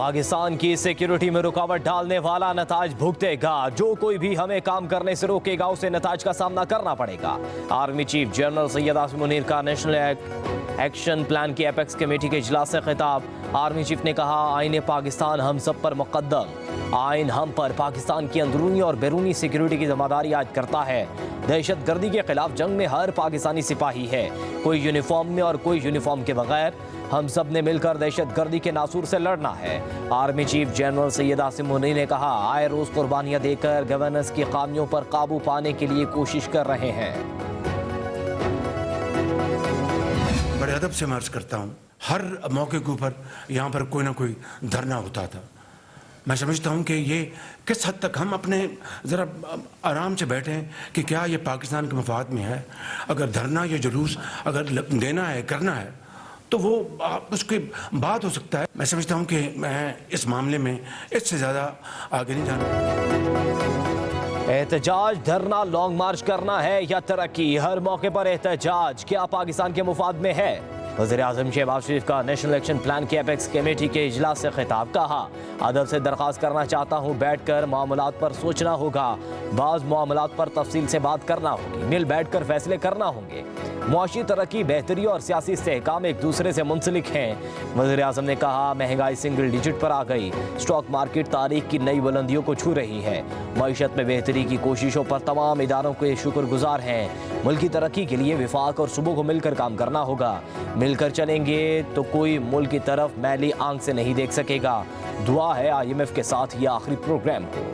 पाकिस्तान की सिक्योरिटी में रुकावट डालने वाला नताज भुगतेगा। जो कोई भी हमें काम करने से रोकेगा उसे नताज का सामना करना पड़ेगा। Army chief general Syed Asim Munir का नेशनल एक्शन प्लान की एपेक्स कमेटी के इजलास से खिताब। आर्मी चीफ ने कहा, आईन पाकिस्तान हम सब पर मुकद्दम। आइन हम पर पाकिस्तान की अंदरूनी और बैरूनी सिक्योरिटी की जिम्मेदारी आयद करता है। दहशत गर्दी के खिलाफ जंग में हर पाकिस्तानी सिपाही है, कोई यूनिफॉर्म में और कोई यूनिफॉर्म के बगैर। हम सब ने मिलकर दहशत गर्दी के नासूर से लड़ना है। Army chief general Syed Asim Munir ने कहा, आए रोज कुर्बानियां देकर गवर्नेंस की खामियों पर काबू पाने के लिए कोशिश कर रहे हैं। बड़े अदब से अर्ज करता हूँ, हर मौके के ऊपर यहाँ पर कोई ना कोई धरना होता था। मैं समझता हूँ कि ये किस हद तक हम अपने ज़रा आराम से बैठें कि क्या ये पाकिस्तान के मफाद में है। अगर धरना या जुलूस अगर देना है, करना है, तो वो उसके बाद हो सकता है। मैं समझता हूँ कि मैं इस मामले में इससे ज़्यादा आगे नहीं जाना। एहतजाज, धरना, लॉन्ग मार्च करना है या तरक्की, हर मौके पर एहतजाज क्या पाकिस्तान के मुफाद में है। वज़ीर-ए-आज़म शहबाज शरीफ का नेशनल एक्शन प्लान की एपेक्स कमेटी के इजलास से खिताब। कहा, अदब से दरख्वास्त करना चाहता हूँ, बैठकर मामलात पर सोचना होगा। बाज़ मामलात पर तफसील से बात करना होगी, मिल बैठकर फैसले करना होंगे। मुआशी तरक्की, बेहतरी और सियासी इस्तेहकाम एक दूसरे से मुंसलिक हैं। वज़ीर-ए-आज़म ने कहा, महंगाई सिंगल डिजिट पर आ गई, स्टॉक मार्केट तारीख की नई बुलंदियों को छू रही है। मईशत में बेहतरी की कोशिशों पर तमाम इदारों के शुक्रगुजार हैं। मुल्क की तरक्की के लिए विफाक और सूबों को मिलकर काम करना होगा। मिलकर चलेंगे तो कोई मुल्क की तरफ मैली आंख से नहीं देख सकेगा। दुआ है IMF के साथ ये आखिरी प्रोग्राम हो।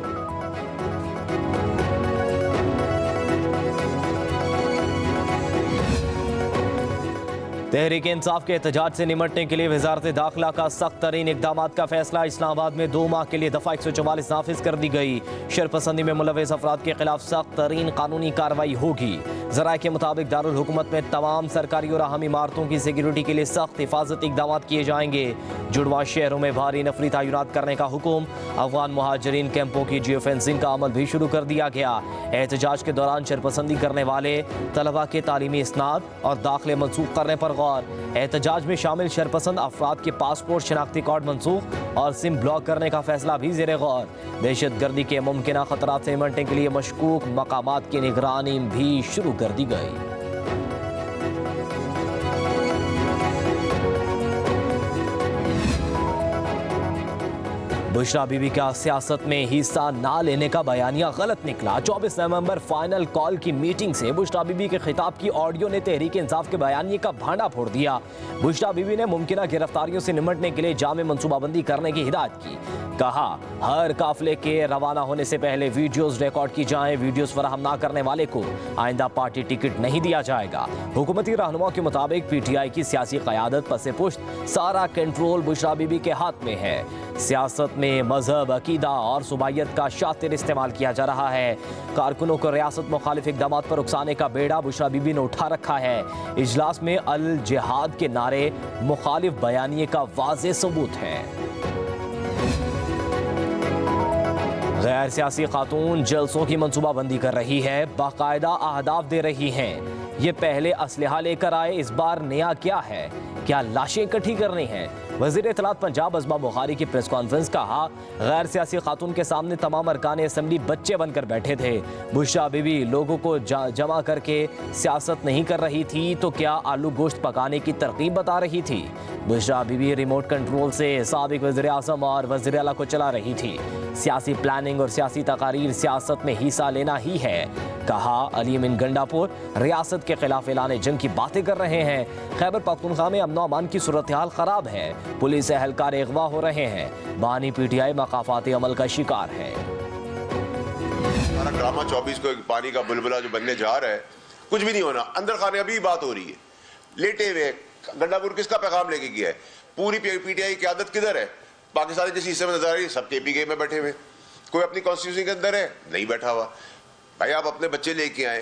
तहरीक इंसाफ के एहतजाज से निमटने के लिए वजारत दाखिला का सख्त तरीन इकदामात का फैसला। इस्लामाबाद में 2 माह के लिए दफा 144 नाफिज कर दी गई। शरपसंदी में मुलव्वस अफराद के खिलाफ सख्त तरीन कानूनी कार्रवाई होगी। ज़राए के मुताबिक दारुल हुकूमत में तमाम सरकारी और अहम इमारतों की सिक्योरिटी के लिए सख्त हिफाजती इकदाम किए जाएंगे। जुड़वा शहरों में भारी नफरी तैनात करने का हुक्म। अफगान मुहाजिरीन कैंपों की जियो फेंसिंग का अमल भी शुरू कर दिया गया। एहतजाज के दौरान शरपसंदी करने वाले तलबा के तालीमी इसनाद और दाखिले मनसूख करने पर गौर। एहतजाज में शामिल शरपसंद अफराद के पासपोर्ट, शनाख्ती कार्ड मनसूख और सिम ब्लॉक करने का फैसला भी ज़ेरे गौर। दहशत गर्दी के मुमकिन खतरात से निमटने के लिए मशकूक मकामात की निगरानी भी शुरू कर दी गई। बुशरा बीबी का सियासत में हिस्सा ना लेने का बयानिया गलत निकला। 24 नवंबर फाइनल कॉल की मीटिंग से बुशरा बीबी के खिताब की ऑडियो ने तहरीक इंसाफ के बयानिए का भांडा फोड़ दिया। बुशरा बीबी ने मुमकिन गिरफ्तारियों से निमटने के लिए जामे मनसूबाबंदी करने की हिदायत की। कहा, हर काफिले के रवाना होने से पहले वीडियोस रिकॉर्ड की जाएं। वीडियोस फराहम ना करने वाले को आइंदा पार्टी टिकट नहीं दिया जाएगा। हुकूमती रहनुमा के मुताबिक PTI की सियासी क़यादत पसे पुश्त सारा कंट्रोल बुशरा बीबी के हाथ में है। सियासत में मजहब, अकीदा और सुबाइयत का शातिर इस्तेमाल किया जा रहा है। कारकुनों को रियासत मुखालिफ इक़दामात पर उकसाने का बेड़ा बुशरा बीबी ने उठा रखा है। इजलास में अल जिहाद के नारे मुखालिफ बयानिए का वाज़ेह सबूत है। गैर सियासी खातून जलसों की मनसूबाबंदी कर रही है, बाकायदा अहदाफ दे रही हैं। ये पहले असलहा लेकर आए, इस बार नया क्या है? क्या लाशें इकट्ठी करनी हैं? वज़ीर इत्तलात पंजाब असमा बुखारी की प्रेस कॉन्फ्रेंस। कहा, गैर सियासी खातून के सामने तमाम अरकान असम्बली बच्चे बनकर बैठे थे। बुशरा बीबी लोगों को जमा करके सियासत नहीं कर रही थी तो क्या आलू गोश्त पकाने की तरकीब बता रही थी? बुशरा बीबी रिमोट कंट्रोल से साबिक वज़ीर आज़म और वज़ीर आला को चला रही थी। सियासी प्लानिंग और सियासी तकारीर सियासत में हिस्सा लेना ही है। कहा, अली अमीन गंडापुर रियासत के खिलाफ ऐलान जंग की बातें कर रहे हैं। खैबर पख्तूनख्वा में अमन अमान की सूरत हाल खराब है, पुलिस एहलकार अगवा हो रहे हैं। बानी PTI मकाफाती अमल का शिकार है। हमारा ड्रामा 24 को पानी का बुलबुला जो बनने जा रहा है, कुछ भी नहीं होना। अंदर खाने अभी बात हो रही है, लेटे हुए। गंडापुर किसका पैगाम लेके गया है? पूरी PTI की आदत किधर है? पाकिस्तानी जिस हिस्से में नजर आ रही है, सब KPK में बैठे हुए। कोई अपनी कॉन्स्टिट्यूशन के अंदर है, नहीं बैठा हुआ। भाई आप अपने बच्चे लेके आए,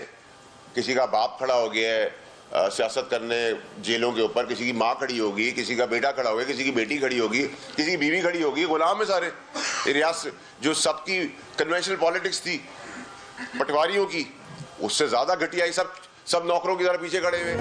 किसी का बाप खड़ा हो गया है सियासत करने जेलों के ऊपर, किसी की माँ खड़ी होगी, किसी का बेटा खड़ा होगा, किसी की बेटी खड़ी होगी, किसी की बीवी खड़ी होगी। गुलाम है सारे रियासत। जो सबकी कन्वेंशनल पॉलिटिक्स थी पटवारियों की, उससे ज्यादा घटिया सब नौकरों की तरह पीछे खड़े हुए।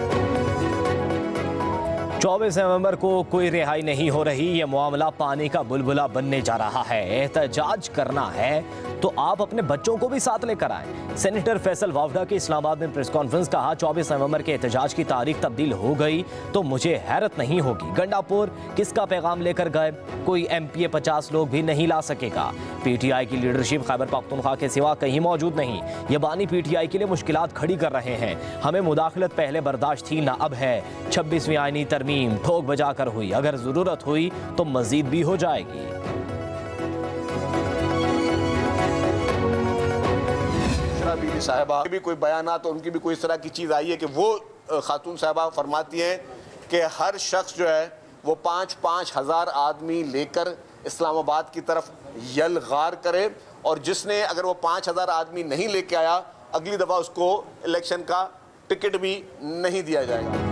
24 नवंबर को कोई रिहाई नहीं हो रही। ये मामला पानी का बुलबुला बनने जा रहा है। एहतजाज करना है तो आप अपने बच्चों को भी साथ लेकर आए। सेनेटर फैसल वावडा की इस्लामाबाद में प्रेस कॉन्फ्रेंस। कहा 24 नवंबर के एहतजाज की तारीख तब्दील हो गई तो मुझे हैरत नहीं होगी। गंडापुर किसका पैगाम लेकर गए? कोई एमपीए 50 लोग भी नहीं ला सकेगा। पीटीआई की लीडरशिप खैबर पख्तूनख्वा के सिवा कहीं मौजूद नहीं। ये बानी पीटीआई के लिए मुश्किलात खड़ी कर रहे हैं। हमें मुदाखलत पहले बर्दाश्त थी ना अब है। 26वीं आईनी तरमीम ठोक बजाकर हुई, अगर जरूरत हुई तो मजीद भी हो जाएगी। बीबी साहिबा भी कोई बयानात तो उनकी भी कोई इस तरह की चीज़ आई है कि वो खातून साहिबा फरमाती हैं कि हर शख्स जो है वो 5-5 हज़ार आदमी लेकर इस्लामाबाद की तरफ यलगार करे, और जिसने अगर वो 5,000 आदमी नहीं लेके आया अगली दफ़ा उसको इलेक्शन का टिकट भी नहीं दिया जाएगा।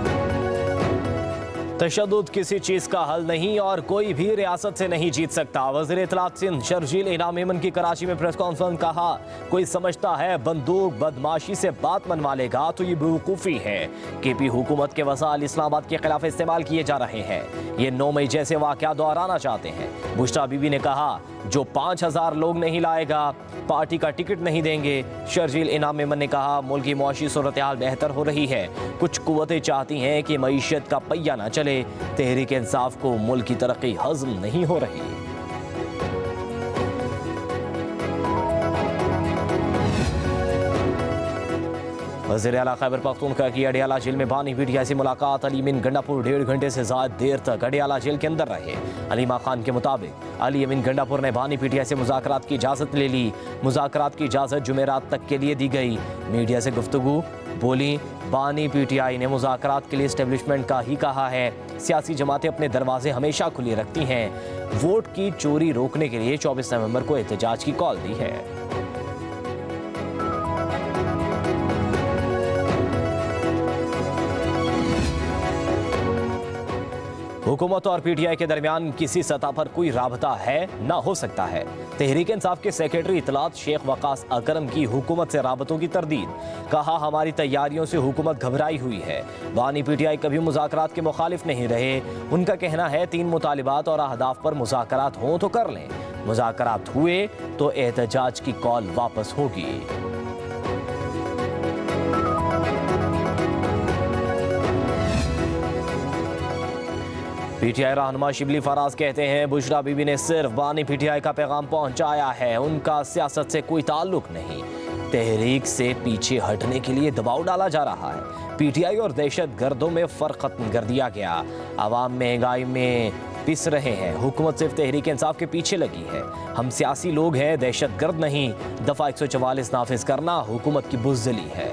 तशद्दुद किसी चीज का हल नहीं और कोई भी रियासत से नहीं जीत सकता। वज़ीर इत्तलात सिंध शर्जील इनाम मेमन की कराची में प्रेस कॉन्फ्रेंस। कहा कोई समझता है बंदूक बदमाशी से बात मनवा लेगा तो ये बेवकूफ़ी है। केपी हुकूमत के वसाइल इस्लामाबाद के खिलाफ इस्तेमाल किए जा रहे हैं। ये 9 मई जैसे वाक़या दोहराना चाहते हैं। बुश्रा बीबी ने कहा जो 5,000 लोग नहीं लाएगा पार्टी का टिकट नहीं देंगे। शर्जील इनाम मेमन ने कहा मुल्क की मुआशी सूरत हाल बेहतर हो रही है। कुछ कुव्वतें चाहती हैं कि मईशत का पहिया ना चले। तहरीक इंसाफ को मुल्क की तरक्की हजम नहीं हो रही। वज़ीर आला खैबर पख्तूनख्वा की अडियाला जेल में बानी पीटीआई से मुलाकात। अली अमीन गंडापुर 1.5 घंटे से ज़्यादा देर तक अडियाला जेल के अंदर रहे। अलीमा खान के मुताबिक अली अमीन गंडापुर ने बानी पीटीआई से मुज़ाकरात की इजाज़त ले ली। मुज़ाकरात की इजाज़त जुमेरात तक के लिए दी गई। मीडिया से गुफ्तगू बोली बानी पीटीआई ने मुज़ाकरात के लिए इस्टेब्लिशमेंट का ही कहा है। सियासी जमातें अपने दरवाजे हमेशा खुले रखती हैं। वोट की चोरी रोकने के लिए 24 नवंबर को एहतजाज की कॉल दी है। हुकूमत और पीटीआई के दरमियान किसी सतह पर कोई राबता है ना हो सकता है। तहरीक इंसाफ के सेक्रेटरी इत्तलात शेख वकास अकरम की हुकूमत से राबतों की तरदीद। कहा हमारी तैयारियों से हुकूमत घबराई हुई है। बानी पीटीआई कभी मुज़ाकरात के मुखालिफ नहीं रहे। उनका कहना है 3 मुतालिबात और अहदाफ पर मुज़ाकरात हों तो कर लें। मुज़ाकरात हुए तो एहतजाज की कॉल वापस होगी। पीटीआई रहनुमा शिबली फराज कहते हैं बुशरा बीबी ने सिर्फ बानी पीटीआई का पैगाम पहुंचाया है, उनका सियासत से कोई ताल्लुक नहीं। तहरीक से पीछे हटने के लिए दबाव डाला जा रहा है। पीटीआई और दहशत गर्दों में फ़र्क खत्म कर दिया गया। आवाम महंगाई में पिस रहे हैं। हुकूमत सिर्फ तहरीक इंसाफ के पीछे लगी है। हम सियासी लोग हैं, दहशत गर्द नहीं। दफ़ा 144 नाफिज करना हुकूमत की बुज़दिली है।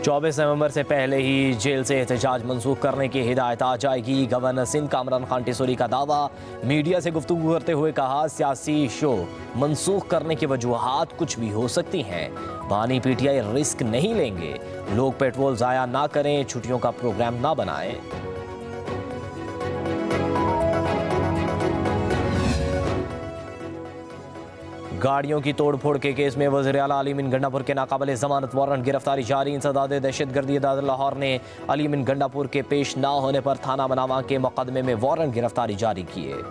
24 नवंबर से पहले ही जेल से एहतजाज मंसूख करने की हिदायत आ जाएगी। गवर्नर सिंध कामरान खान टिसोरी का दावा। मीडिया से गुफ्तगू करते हुए कहा सियासी शो मंसूख करने की वजूहात कुछ भी हो सकती हैं। बानी पीटीआई रिस्क नहीं लेंगे। लोग पेट्रोल ज़ाया ना करें, छुट्टियों का प्रोग्राम ना बनाएं। गाड़ियों की तोड़फोड़ के केस में वज़ीर आला अली अमीन गंडापुर के नाकाबिले ज़मानत वारंट गिरफ्तारी जारी। इंसदाद दहशतगर्दी अदालत लाहौर ने अली अमीन गंडापुर के पेश ना होने पर थाना बनावा के मुकदमे में वारंट गिरफ्तारी जारी किए।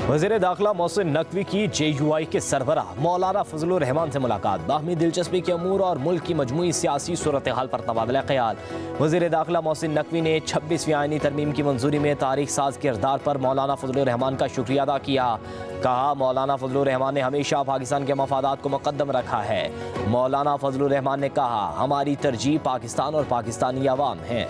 वज़ीर दाखिला मोहसिन नकवी की JUI के सरबराह मौलाना फजलुर रहमान से मुलाकात। बाहमी दिलचस्पी के अमूर और मुल्क की मजमूई सियासी सूरत हाल पर तबादला ख्याल। वज़ीर दाखिला मोहसिन नकवी ने 26वीं आईनी तरमीम की मंजूरी में तारीख साज किरदार पर मौलाना फजलुर रहमान का शुक्रिया अदा किया। कहा मौलाना फजलुर रहमान ने हमेशा पाकिस्तान के मफादात को मुकद्दम रखा है। मौलाना फजलुर रहमान ने कहा हमारी तरजीह पाकिस्तान और पाकिस्तानी अवाम है।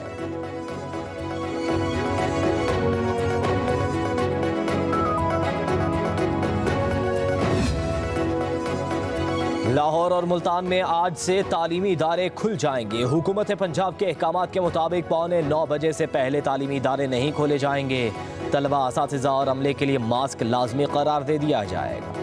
लाहौर और मुल्तान में आज से तालीमी इदारे खुल जाएंगे। हुकूमत पंजाब के अहकामात के मुताबिक 8:45 बजे से पहले तालीमी इदारे नहीं खोले जाएंगे। तलबा, असातिज़ा और अमले के लिए मास्क लाजमी करार दे दिया जाएगा।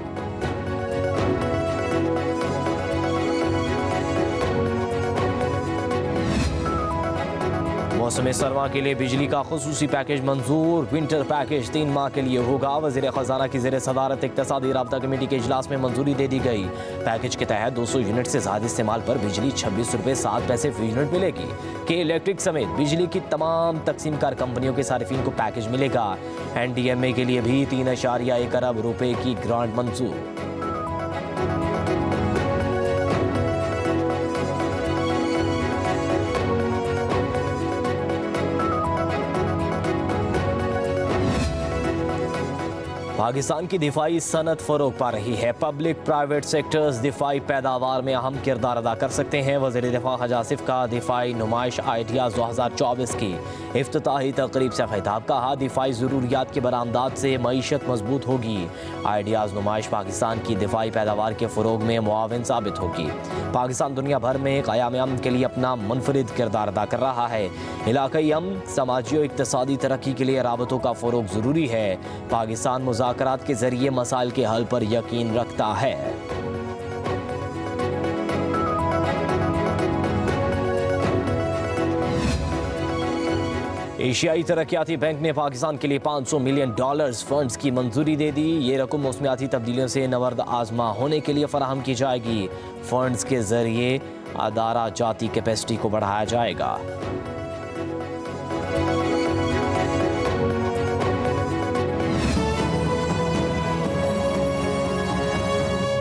मौसम सरमा के लिए बिजली का खुसूसी पैकेज मंजूर। विंटर पैकेज 3 माह के लिए होगा। वज़ीर ख़जाना की ज़ेर सदारत इक़्तिसादी राब्ता कमेटी के इजलास में मंजूरी दे दी गई। पैकेज के तहत 200 यूनिट से ज़्यादा इस्तेमाल पर बिजली 26 रुपये 7 पैसे फी यूनिट मिलेगी। के इलेक्ट्रिक समेत बिजली की तमाम तकसीम कार कंपनियों के सारिफिन को पैकेज मिलेगा। NDMA के लिए भी 3.1 अरब रुपए की ग्रांट मंजूर। पाकिस्तान की दिफाई सनत फ़रोग पा रही है। पब्लिक प्राइवेट सेक्टर्स दिफाई पैदावार में अहम किरदार अदा कर सकते हैं। वज़ीर दिफा हज आसिफ का दिफाई नुमाइश आइडियाज़ 2024 की इफ्तिताही तकरीब से खिताब। कहा, दिफाई ज़रूरियात के बरामदात से मईशत मजबूत होगी। आइडियाज़ नुमाइश पाकिस्तान की दिफाई पैदावार के फ़रोग में मुआविन साबित होगी। पाकिस्तान दुनिया भर में क़याम अमन के लिए अपना मुनफरिद किरदार अदा कर रहा है। इलाक़ाई अमन, समाजी और इक़्तिसादी तरक्की के लिए राबतों का फ़रोग ज़रूरी है। पाकिस्तान मुज़ाकरात के ज़रिए मसाइल के हल पर यकीन रखता है। एशियाई तरक्याती बैंक ने पाकिस्तान के लिए $500 मिलियन फंड्स की मंजूरी दे दी। ये रकम मौसमियाती तब्दीलियों से नवर्द आजमा होने के लिए फराहम की जाएगी। फंड्स के जरिए अदारा जाती कैपेसिटी को बढ़ाया जाएगा।